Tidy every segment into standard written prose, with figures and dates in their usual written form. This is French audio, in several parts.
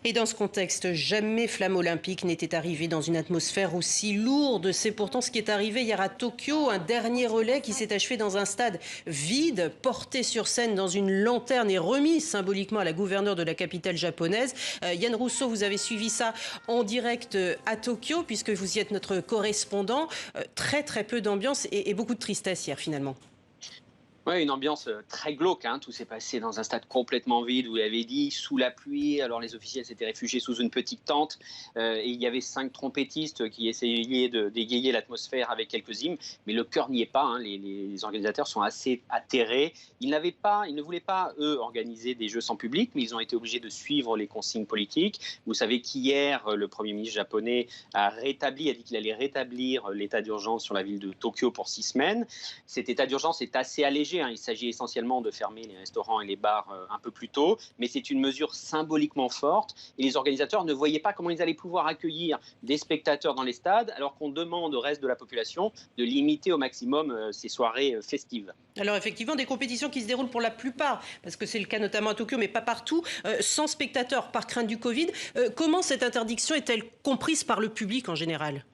Et dans ce contexte, jamais flamme olympique n'était arrivé dans une atmosphère aussi lourde. C'est pourtant ce qui est arrivé hier à Tokyo, un dernier relais qui s'est achevé dans un stade vide, porté sur scène dans une lanterne et remis symboliquement à la gouverneure de la capitale japonaise. Yann Rousseau, vous avez suivi ça en direct à Tokyo, puisque vous y êtes notre correspondant. Très peu d'ambiance et beaucoup de tristesse hier finalement. Ouais, une ambiance très glauque, hein. Tout s'est passé dans un stade complètement vide, vous l'avez dit, sous la pluie. Alors les officiels s'étaient réfugiés sous une petite tente et il y avait 5 trompettistes qui essayaient de dégayer l'atmosphère avec quelques hymnes, mais le cœur n'y est pas, hein. Les organisateurs sont assez atterrés. Ils ne voulaient pas, eux, organiser des jeux sans public, mais ils ont été obligés de suivre les consignes politiques. Vous savez qu'hier, le Premier ministre japonais a dit qu'il allait rétablir l'état d'urgence sur la ville de Tokyo pour 6 semaines. Cet état d'urgence est assez allégé. Il s'agit essentiellement de fermer les restaurants et les bars un peu plus tôt, mais c'est une mesure symboliquement forte et les organisateurs ne voyaient pas comment ils allaient pouvoir accueillir des spectateurs dans les stades alors qu'on demande au reste de la population de limiter au maximum ces soirées festives. Alors effectivement, des compétitions qui se déroulent pour la plupart, parce que c'est le cas notamment à Tokyo, mais pas partout, sans spectateurs par crainte du Covid. Comment cette interdiction est-elle comprise par le public en général ?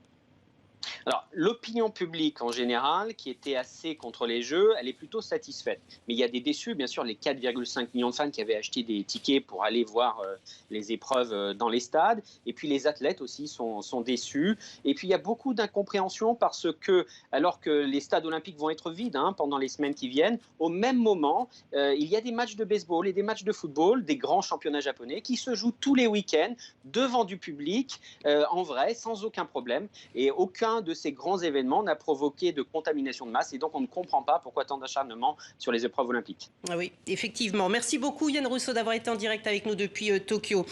Alors, l'opinion publique en général, qui était assez contre les Jeux, elle est plutôt satisfaite. Mais il y a des déçus, bien sûr, les 4,5 millions de fans qui avaient acheté des tickets pour aller voir les épreuves dans les stades. Et puis les athlètes aussi sont déçus. Et puis il y a beaucoup d'incompréhension parce que, alors que les stades olympiques vont être vides pendant les semaines qui viennent, au même moment, il y a des matchs de baseball et des matchs de football, des grands championnats japonais qui se jouent tous les week-ends devant du public, en vrai, sans aucun problème. Et aucun de ces grands événements n'a provoqué de contamination de masse et donc on ne comprend pas pourquoi tant d'acharnement sur les épreuves olympiques. Ah oui, effectivement. Merci beaucoup Yann Rousseau d'avoir été en direct avec nous depuis Tokyo.